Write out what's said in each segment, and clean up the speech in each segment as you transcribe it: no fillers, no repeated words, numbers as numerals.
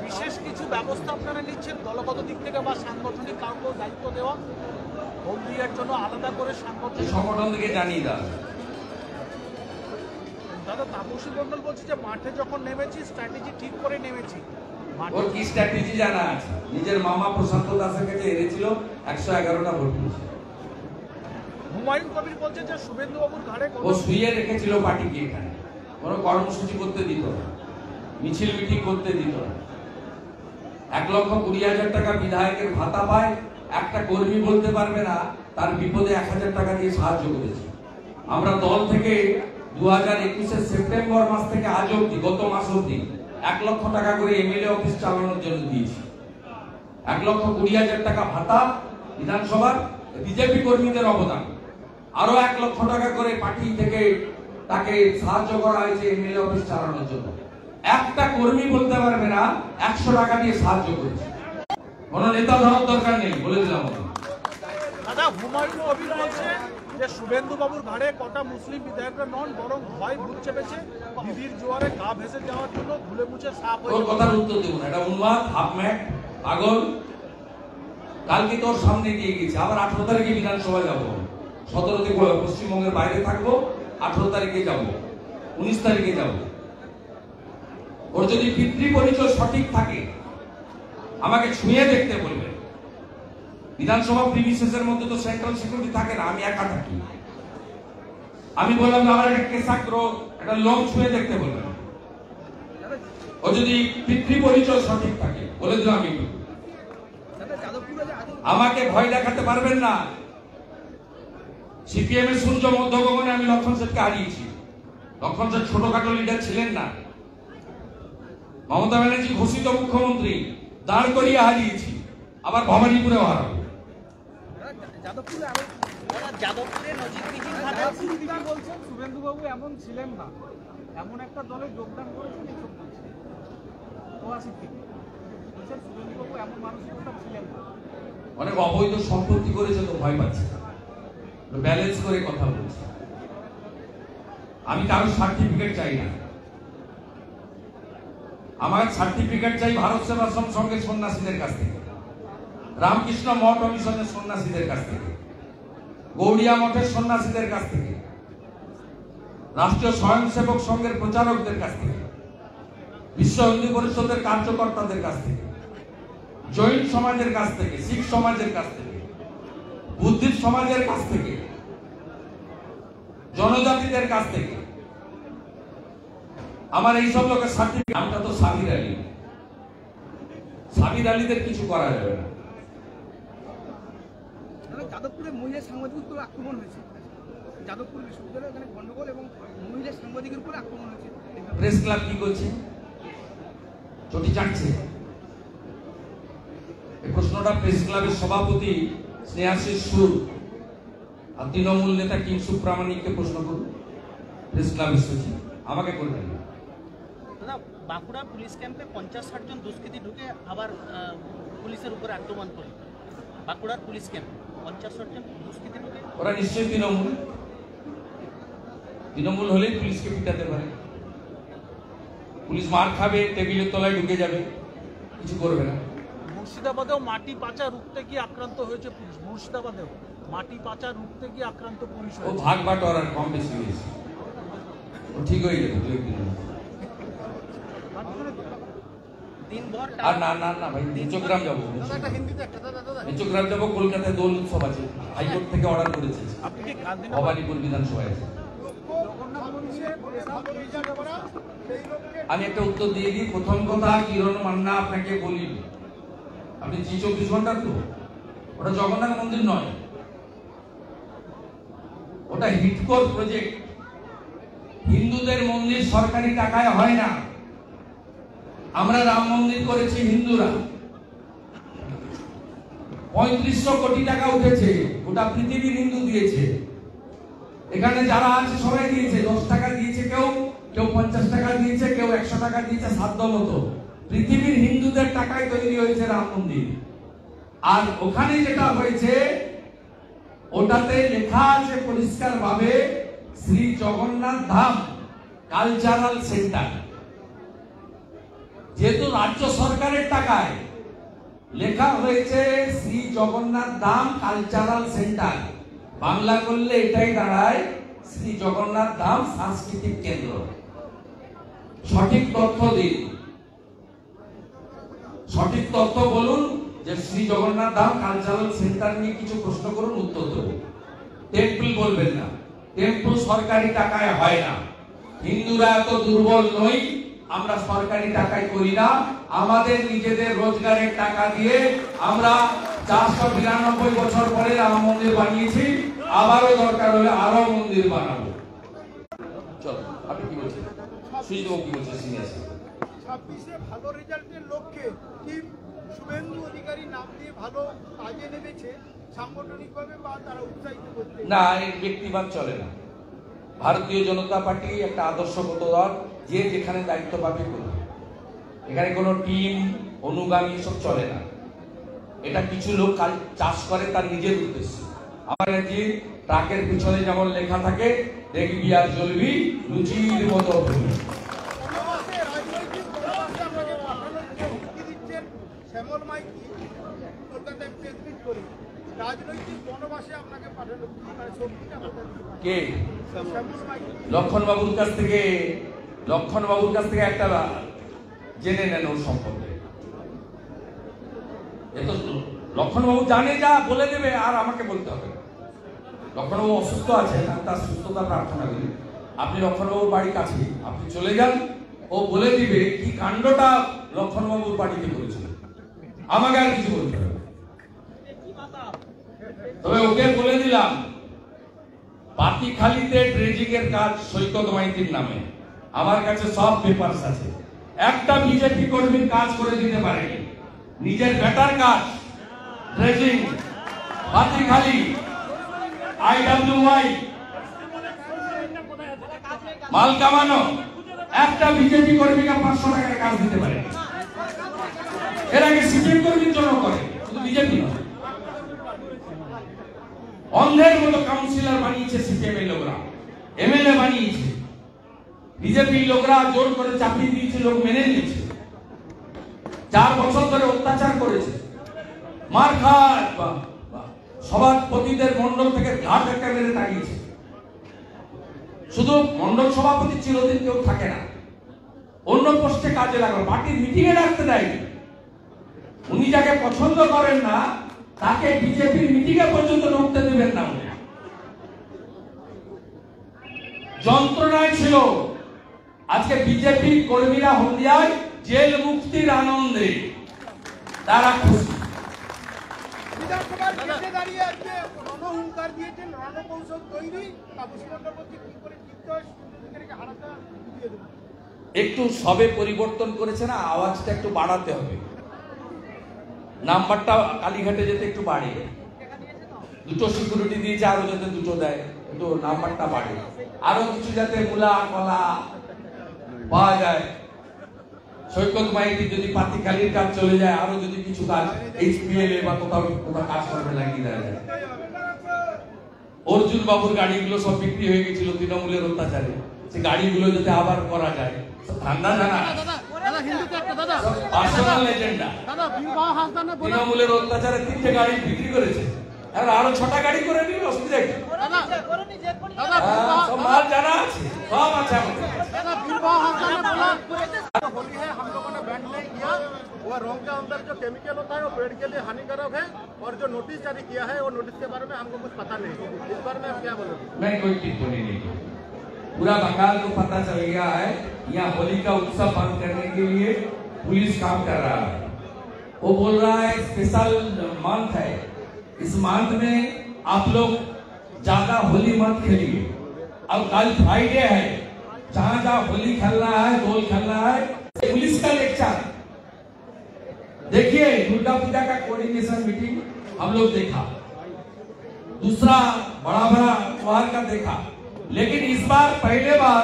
বিশেষ কিছু ব্যবস্থা আপনারা নিচ্ছেন দলগত দিক থেকে বা সাংগঠনিক কাউকে দায়িত্ব দেওয়া, হলদিয়ার জন্য আলাদা করে সংগঠন থেকে জানিয়ে দেওয়া। দাদা তাপসী মণ্ডল বলছে যে মাঠে যখন নেমেছি স্ট্র্যাটেজি ঠিক করে নেমেছি। ওর কি স্ট্র্যাটেজি জানা আছে? নিজের মামা প্রশান্ত দাসের কাছে হেরেছিল, 111টা ভোট পেয়েছে। হুমায়ুন কবির বলছে যে শুভেন্দুবাবুর ঘাড়ে ও শুয়ে রেখেছিল পার্টিকে, এখানে কোনো কর্মসূচি করতে দিত না, মিছিল মিটিং করতে দিত না। 1,20,000 টাকা বিধায়কের ভাতা পায়, একটা কর্মী বলতে পারবে না তার বিপদে 1,000 টাকা দিয়ে সাহায্য করেছে। আমরা দল থেকে 2021-এর সেপ্টেম্বর মাস থেকে আজ অব্দি, গত মাস অব্দি 1 লক্ষ টাকা করে এমএলএ অফিস চালানোর জন্য দিয়েছি। 1,20,000 টাকা ভাতা বিধানসভার বিজেপি কর্মীদের অবদান, আরো 1 লক্ষ টাকা করে পার্টি থেকে তাকে সাহায্য করা হয়েছে এমএলএ অফিস চালানোর জন্য। একটা কর্মী বলতে পারবে না 100 টাকা দিয়ে সাহায্য করেছে। কোন নেতা ধরার দরকার নেই, বলে দিলাম। দাদা হুমায়ুন কবির বলছে যে শুভেন্দু বাবুর ঘাড়ে কটা মুসলিম বিধায়করা নন, বরং ভয় ভূত চেপেছে দিদির জোয়ারে গা ভেসে যাওয়ার জন্য ধুলে মুছে সাফ হয়ে। ওর কথার উত্তর দেব না, এটা উন্মাদ, হাফম্যাট, পাগল। কালকে তোর সামনে দিয়ে গেছে, আবার 18 তারিখে বিধানসভায় যাবো, 17 তারিখে পশ্চিমবঙ্গের বাইরে থাকবো, 18 তারিখে যাবো, 19 তারিখে যাবো। ওর যদি পিতৃ পরিচয় সঠিক থাকে আমাকে ছুঁয়ে দেখতে বলবে। বিধানসভা প্রিমিসেসের মধ্যে তো সেন্ট্রাল সিকিউরিটি থাকে না, আমি একা থাকি। আমি বললাম আমার একটা কেশাগ্র, একটা লোক ছুঁয়ে দেখতে বলবে। ও যদি পিতৃ পরিচয় সঠিক থাকে, বলে দিলাম আমি, আমাকে ভয় দেখাতে পারবেন না। সিপিএম এর সূর্য মধ্যগগনে আমি লক্ষণ সেনকে হারিয়েছি। লক্ষণ সেন ছোটখাটো লিডার ছিলেন না। মমতা ব্যানার্জি ঘোষিত মুখ্যমন্ত্রী, দাঁড় করিয়ে হারিয়েছি, আবার ভবানীপুরেও হারাবো। শুভেন্দুবাবু এমন ছিলেন না, এমন একটা দলে যোগদান করেছেন। শুভেন্দুবাবু এমন মানসিকতা ছিলেন না। অনেক অবৈধ সম্পত্তি করেছে তো ভয় পাচ্ছে, ব্যালেন্স করে কথা বলছে। আমি কারো সার্টিফিকেট চাই না, আমার সার্টিফিকেট চাই ভারত সেবাশ্রম সংঘের সন্ন্যাসীদের কাছ থেকে, রামকৃষ্ণ মঠ ও মিশনের সন্ন্যাসীদের কাছ থেকে, গৌড়িয়া মঠের সন্ন্যাসীদের কাছ থেকে, রাষ্ট্রীয় স্বয়ংসেবক সংঘের প্রচারকদের কাছ থেকে, বিশ্ব হিন্দু পরিষদের কার্যকর্তাদের কাছ থেকে, জৈন সমাজের কাছ থেকে, শিখ সমাজের কাছ থেকে, বুদ্ধিস্ট সমাজের কাছ থেকে, জনজাতিদের কাছ থেকে। আমার এইসব লোকের সার্টিফিকেট, আমরা তো সাবির আলী, সাবির আলীদের কিছু করা যাবে না। যাদবপুরে মহিলা সাংবাদিকের উপর আক্রমণ হয়েছে, যাদবপুর বিশ্ববিদ্যালয়ে এখানে গন্ডগোল এবং মহিলা সাংবাদিকের উপর আক্রমণ হয়েছে। প্রেস ক্লাব কি করছে? চটি চাটছে। এই প্রশ্নটা প্রেস ক্লাবের সভাপতি স্নেহাশিস সুর আর তৃণমূল নেতা কিংসুক প্রামাণিককে প্রশ্ন করুন, প্রেস ক্লাবের সচিব, আমাকে করবেন না। বাঁকুড়া পুলিশ ক্যাম্পে 50-60 জন দুষ্কৃতী ঢুকে আবার পুলিশের উপরে আক্রমণ করে। বাঁকুড়ার পুলিশ ক্যাম্পে 50-60 জন দুষ্কৃতী ঢুকে, ওরা নিশ্চয়ই তৃণমূল। তৃণমূল হলেই পুলিশকে পিটাতে পারে। পুলিশ মার খাবে, টেবিলের তলায় ঢুকে যাবে, কিছু করবে না। মুর্শিদাবাদেও মাটি পাচার রুখতে গিয়ে আক্রান্ত হয়েছে পুলিশ। মুর্শিদাবাদেও মাটি পাচার রুখতে গিয়ে আক্রান্ত পুলিশ। ও ভাগ বাটোয়ারা কম বেশি হয়েছে, ও ঠিক হয়ে যাবে দু একদিন। আর না না না ভাই, নিচগ্রাম যাবো, নিচগ্রাম যাবো, কলকাতায় দোল উৎসব আছে, হাইকোর্ট থেকে অর্ডার করেছে, ভবানীপুর বিধানসভায় আছে। আমি একটা উত্তর দিয়ে দিই। প্রথম কথা, কিরণ মান্না আপনাকে বলি, আপনি জি 24 ঘন্টা তো, ওটা জগন্নাথ মন্দির নয়, ওটা হিটকোর প্রজেক্ট। হিন্দুদের মন্দির সরকারি টাকায় হয় না। আমরা রাম মন্দির করেছি হিন্দুরা, 3500 কোটি টাকা উঠেছে, ওটা পৃথিবীর হিন্দু দিয়েছে। এখানে যারা আছে সবাই দিয়েছে, 10 টাকা দিয়েছে, কেউ 50 টাকা দিয়েছে, কেউ 100 টাকা দিয়েছে, সাধ্য মতো। পৃথিবীর হিন্দুদের টাকায় তৈরি হয়েছে রাম মন্দির। আর ওখানে যেটা হয়েছে, ওটাতে লেখা আছে পরিষ্কার ভাবে শ্রী জগন্নাথ ধাম কালচারাল সেন্টার। যেহেতু রাজ্য সরকারের টাকায় লেখা হয়েছে শ্রী জগন্নাথ ধাম কালচারাল সেন্টার, বাংলা করলে এটাই দাঁড়ায় শ্রী জগন্নাথ ধাম সাংস্কৃতিক কেন্দ্র। সঠিক তথ্য দিন, সঠিক তথ্য বলুন যে শ্রী জগন্নাথ ধাম কালচারাল সেন্টার নিয়ে কিছু প্রশ্ন করুন, উত্তর দেব। টেম্পল বলবেন না, টেম্পল সরকারি টাকায় হয় না। হিন্দুরা এত দুর্বল নই, আমরা সরকারি টাকায় করি না, আমাদের নিজেদের রোজগারের টাকা দিয়ে আমরা 492 বছর পরে রাম মন্দির বানিয়েছি, আবারও দরকার হলে আরো মন্দির বানাবো। চলো, আপনি কি বলছেন? সুজিত কি বলছেন? সিনিয়র 26-এ ভালো রেজাল্টের লক্ষ্যে টিম শুভেন্দু অধিকারী নাম দিয়ে ভালো কাজে নেমেছে, সাংগঠনিকভাবে বা তারা উৎসাহিত করতে না, এর ব্যক্তিবাদ চলে না। ভারতীয় জনতা পার্টি একটা আদর্শগত দল, যে যেখানে দায়িত্ব পাবে করবে। এখানে কোনো টিম অনুগামী সব চলে না। এটা কিছু লোক চাষ করে তার নিজের উদ্দেশ্য। আমার যে ট্রাকের পিছনে যেমন লেখা থাকে, দেখবি আর চলবি লুচির মতো। শ্যামল মাইতি কলকাতায় প্রেস মিট করে রাজনৈতিক বনবাসে আপনাকে পাঠানো কে? শ্যামল মাইতি। লক্ষণ বাবুর কাছ থেকে একটা জেনে নেন ওর সম্পর্কে। লক্ষণ বাবু জানে, যা বলে দেবে, আর আমাকে বলতে হবে। লক্ষণ বাবু অসুস্থ আছে, তার সুস্থতা প্রার্থনা করি। আপনি লক্ষণ বাবুর বাড়ির কাছে, আপনি চলে যান, ও বলে দিবে কি কাণ্ডটা লক্ষণ বাবুর বাড়িতে করেছিল। আমাকে আর কিছু বলতে হবে। তবে ওকে বলে দিলাম, পাতিখালিতে ড্রেজিং এর কাজ সৈকত মাইতির নামে আমার কাছে সব পেপারস আছে। একটা বিজেপি কর্মীর কাজ করে দিতে পারেনি। নিজের বেটার কাজ ড্রেজিং, পাতিখালি, IWY, মাল কামানো, একটা বিজেপি কর্মীকে 500 টাকার কাজ দিতে পারে। এর আগে সিপিএম কর্মীর জন্য করে, শুধু বিজেপি নয়। অন্ধের মতো কাউন্সিলর বানিয়েছে সিপিএম এর লোকরা, MLA বানিয়েছে। বিজেপি লোকরা জোর করে চাকরি দিয়েছে, লোক মেনে নিয়েছে। 4 বছর ধরে অত্যাচার করেছে, মারখাট, সভাপতিদের মন্ডল থেকে ঘাট একটা মেরে তাড়িয়েছে। শুধু মন্ডল সভাপতি চিরদিন কেউ থাকে না, অন্য পোস্টে কাজে লাগানো, পার্টির মিটিং এ ডাকতে দেয়নি। উনি যাকে পছন্দ করেন না তাকে বিজেপির মিটিং এ পর্যন্ত ঢুকতে দেবেন না। যন্ত্রণায় ছিল। আজকে বিজেপি কর্মীরা হলদিয়ায় জেল মুক্তির আনন্দে তারা খুশি। বিধানসভার কেসে দাঁড়িয়ে আজকে রণহুঙ্কার দিয়েছেন, রণকৌশল তৈরি, তাপসী চক্রবর্তী কি করে জিততে হয়, সুন্দরীকে হারাতে দিয়ে দেবেন। একটু সবে পরিবর্তন করেছে না, আওয়াজটা একটু বাড়াতে হবে। নাম্বারটা কালীঘাটে যেতে একটু বাড়ে, 2টো সিকিউরিটি দিয়েছে, আরো যাতে 2টো দেয়, একটু নাম্বারটা বাড়ে। আরো কিছু যাতে মূলা কলা পাওয়া যায়। সৈকত মাইতি যদি পাতিখালির কাজ চলে যায়, আরো যদি কিছু কাজ HPLA বা কোথাও কাজ করবে লাগিয়ে দেওয়া যায়। অর্জুন বাবুর গাড়িগুলো সব বিক্রি হয়ে গেছিল তৃণমূলের অত্যাচারে, সে গাড়িগুলো যাতে আবার করা যায়। ঠান্ডা জানা পার্সোনাল এজেন্ডা, তৃণমূলের অত্যাচারে 3টে গাড়ি বিক্রি করেছে, আর আরো 6টা গাড়ি করে নিল, অসুবিধা কি? সব মাল জানা আছে, সব আছে আমাদের। होली है, हम लोगों ने बैंड नहीं किया। वो रंग के अंदर जो केमिकल होता है वो पेड़ के लिए हानिकारक है, और जो नोटिस जारी किया है वो नोटिस के बारे में हमको कुछ पता नहीं। इस बारे में आप क्या बोलोगे? नहीं, कोई टिप्पणी नहीं। पूरा बंगाल को पता चल गया है, यहाँ होली का उत्सव बंद करने के लिए पुलिस काम कर रहा है। वो बोल रहा है स्पेशल मंथ है, इस मंथ में आप लोग ज्यादा होली मत खेलिए। अब कल फ्राइडे है, जहाँ जहाँ होली खेलना है, दोल खेलना है, पुलिस का लेक्चर देखिए। दुर्गा पूजा का कोऑर्डिनेशन मीटिंग हम लोग देखा, दूसरा बड़ा बड़ा त्योहार का देखा, लेकिन इस बार पहले बार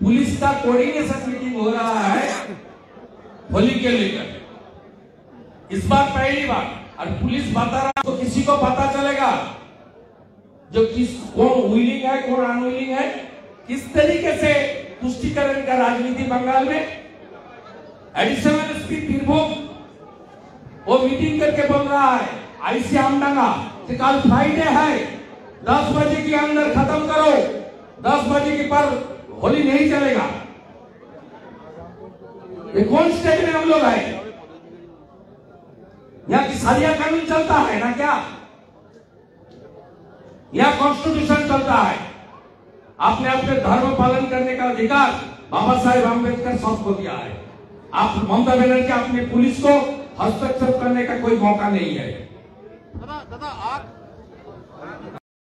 पुलिस का कोऑर्डिनेशन मीटिंग हो रहा है होली के लेकर। इस बार पहली बार, और पुलिस बता रहा तो किसी को पता चलेगा जो कौन विलिंग है, कौन अनविलिंग है, किस तरीके से तुष्टिकरण का राजनीति बंगाल में। एडिशनल एसपी बीरभूम वो मीटिंग करके बोल रहा है आईसी आमडंगा कि कल फ्राइडे है, 10 बजे के अंदर खत्म करो, 10 बजे के पर होली नहीं चलेगा। ये कौन स्टेट में हम लोग आए? यहाँ की सरिया कानून चलता है ना क्या? यहाँ कॉन्स्टिट्यूशन चलता है। आपने अपने धर्म पालन करने का अधिकार बाबा साहेब आम्बेडकर सबको दिया है। आप ममता बनर्जी अपनी पुलिस को हस्तक्षेप करने का कोई मौका नहीं है। दादा आप